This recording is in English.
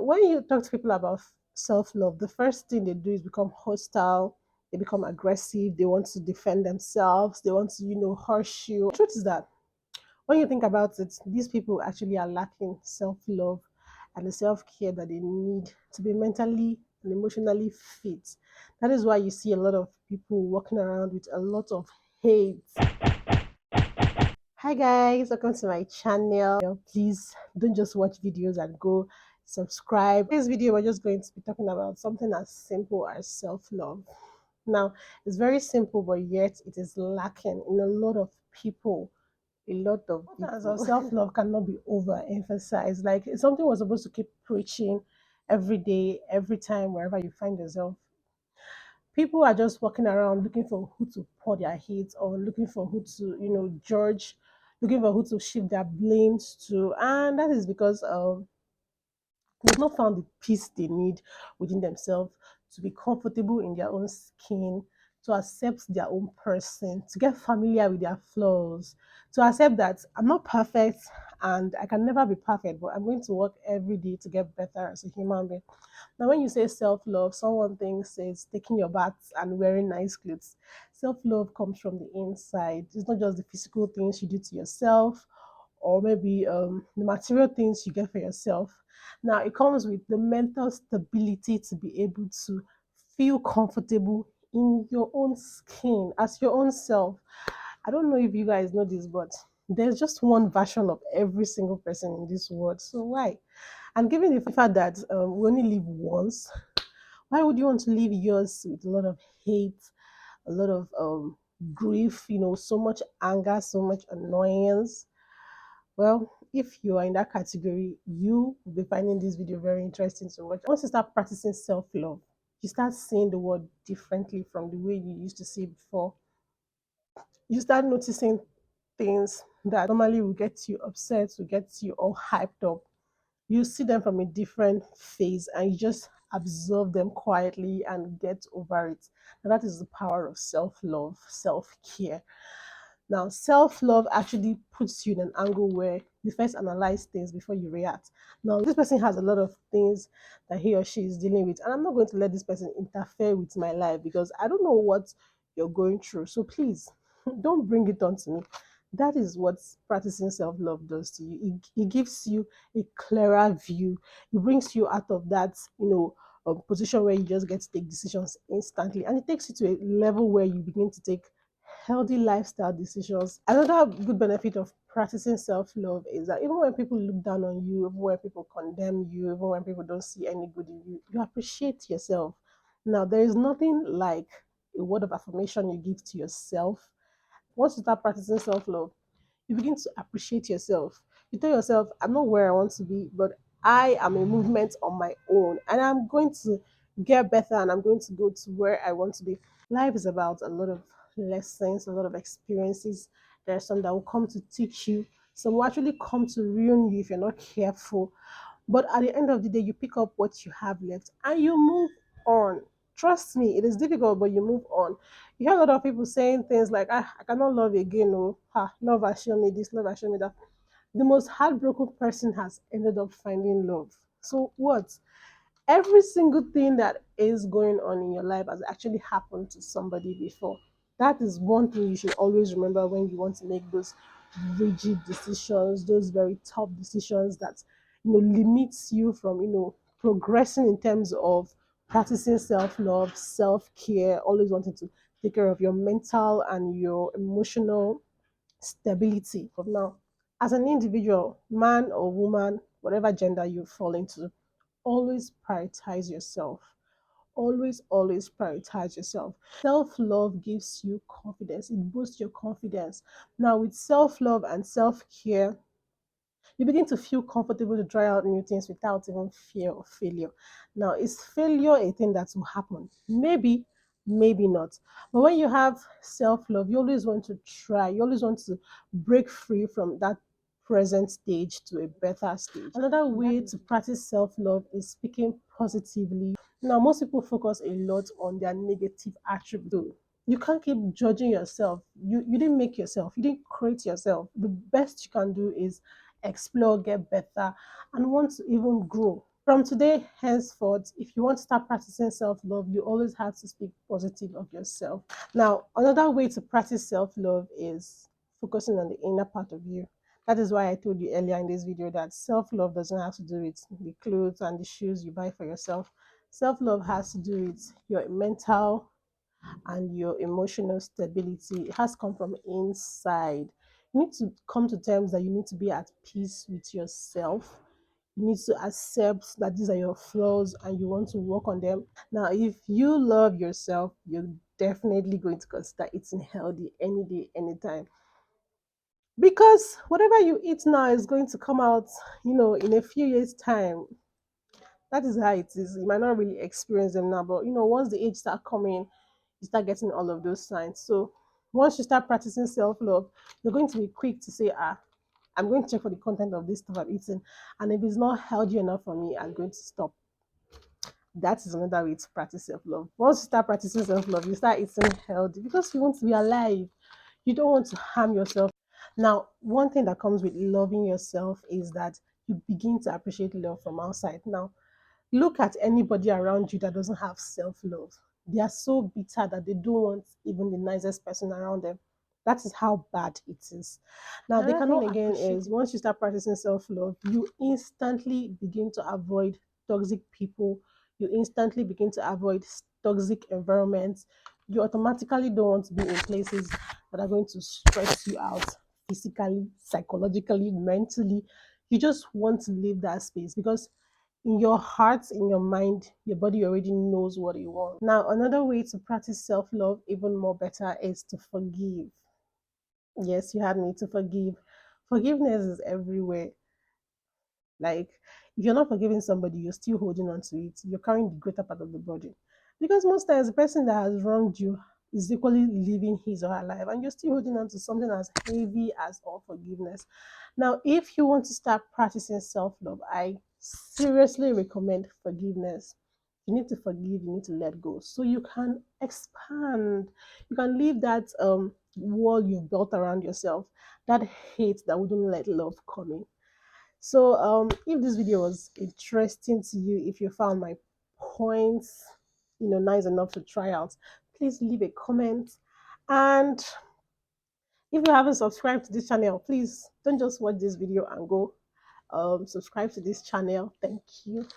when you talk to people about self-love, the first thing they do is become hostile, they become aggressive, they want to defend themselves, they want to, harsh you. The truth is that when you think about it, these people actually are lacking self-love and the self-care that they need to be mentally and emotionally fit. That is why you see a lot of people walking around with a lot of hate. Hi guys, welcome to my channel. Please don't just watch videos and go subscribe. In this video, we're just going to be talking about something as simple as self-love. Now, it's very simple, but yet it is lacking in a lot of people. A lot of people. Self-love cannot be overemphasized. Like it's something we're supposed to keep preaching every day, every time, wherever you find yourself. People are just walking around looking for who to pour their hate on, looking for who to, judge, looking for who to shift their blames to. And that is because they've not found the peace they need within themselves to be comfortable in their own skin, to accept their own person, to get familiar with their flaws, to accept that I'm not perfect and I can never be perfect, but I'm going to work every day to get better as a human being. Now, when you say self love, someone thinks it's taking your bath and wearing nice clothes. Self love comes from the inside. It's not just the physical things you do to yourself or maybe the material things you get for yourself. Now, it comes with the mental stability to be able to feel comfortable in your own skin as your own self. I don't know if you guys know this, but there's just one version of every single person in this world. So why? And given the fact that we only live once, why would you want to live yours with a lot of hate, a lot of grief, so much anger, so much annoyance? Well, if you are in that category, you will be finding this video very interesting to watch. Once you start practicing self-love, you start seeing the world differently from the way you used to see it before. You start noticing things that normally will get you upset, will get you all hyped up. You see them from a different phase and you just absorb them quietly and get over it. And that is the power of self-love, self-care. Now, self-love actually puts you in an angle where you first analyze things before you react. Now, this person has a lot of things that he or she is dealing with, and I'm not going to let this person interfere with my life because I don't know what you're going through. So please, don't bring it on to me. That is what practicing self-love does to you. It gives you a clearer view. It brings you out of that, position where you just get to take decisions instantly, and it takes you to a level where you begin to take healthy lifestyle decisions. Another good benefit of practicing self-love is that even when people look down on you, even when people condemn you, even when people don't see any good in you, you appreciate yourself. Now, there is nothing like a word of affirmation you give to yourself. Once you start practicing self-love, you begin to appreciate yourself. You tell yourself, I'm not where I want to be, but I am a movement on my own and I'm going to get better and I'm going to go to where I want to be. Life is about a lot of lessons, a lot of experiences. There are some that will come to teach you, some will actually come to ruin you if you're not careful. But at the end of the day, you pick up what you have left and you move on. Trust me, it is difficult, but you move on. You hear a lot of people saying things like, I cannot love again. Oh, love has shown me this, love has shown me that. The most heartbroken person has ended up finding love. So what? Every single thing that is going on in your life has actually happened to somebody before. That is one thing you should always remember when you want to make those rigid decisions, those very tough decisions that limits you from progressing in terms of practicing self-love, self-care, always wanting to take care of your mental and your emotional stability. Of now, as an individual, man or woman, whatever gender you fall into, always prioritize yourself. Always prioritize yourself. Self-love gives you confidence. It boosts your confidence. Now, with self-love and self-care, you begin to feel comfortable to try out new things without even fear of failure. Now, is failure a thing that will happen? Maybe, maybe not. But when you have self love, you always want to try, you always want to break free from that present stage to a better stage. Another way to practice self love is speaking positively. Now, most people focus a lot on their negative attributes. You can't keep judging yourself. You didn't make yourself, you didn't create yourself. The best you can do is explore, get better, and want to even grow. From today henceforth, if you want to start practicing self-love, you always have to speak positive of yourself. Now, another way to practice self-love is focusing on the inner part of you. That is why I told you earlier in this video that self-love doesn't have to do with the clothes and the shoes you buy for yourself. Self-love has to do with your mental and your emotional stability. It has come from inside. You need to come to terms that you need to be at peace with yourself. You need to accept that these are your flaws and you want to work on them. Now, if you love yourself, you're definitely going to consider eating healthy any day, anytime. Because whatever you eat now is going to come out, in a few years' time. That is how it is. You might not really experience them now, but once the age start coming, you start getting all of those signs. So once you start practicing self-love, you're going to be quick to say, I'm going to check for the content of this stuff I'm eating. And if it's not healthy enough for me, I'm going to stop. That is another way to practice self-love. Once you start practicing self-love, you start eating healthy because you want to be alive. You don't want to harm yourself. Now, one thing that comes with loving yourself is that you begin to appreciate love from outside. Now, look at anybody around you that doesn't have self-love. They are so bitter that they don't want even the nicest person around them. That is how bad it is. Now, they Another thing cannot again appreciate is it. Once you start practicing self-love, you instantly begin to avoid toxic people. You instantly begin to avoid toxic environments. You automatically don't want to be in places that are going to stress you out physically, psychologically, mentally. You just want to leave that space because in your heart, in your mind, your body already knows what you want. Now, another way to practice self love even more better is to forgive. Yes, you had me to forgive. Forgiveness is everywhere. Like, if you're not forgiving somebody, you're still holding on to it. You're carrying the greater part of the burden. Because most times, the person that has wronged you is equally living his or her life, and you're still holding on to something as heavy as unforgiveness. Now, if you want to start practicing self love, I seriously recommend forgiveness. You need to forgive, you need to let go so you can expand. You can leave that wall you've built around yourself, that hate that wouldn't let love come in. So, if this video was interesting to you, if you found my points, nice enough to try out, please leave a comment. And if you haven't subscribed to this channel, please don't just watch this video and go. Subscribe to this channel. Thank you.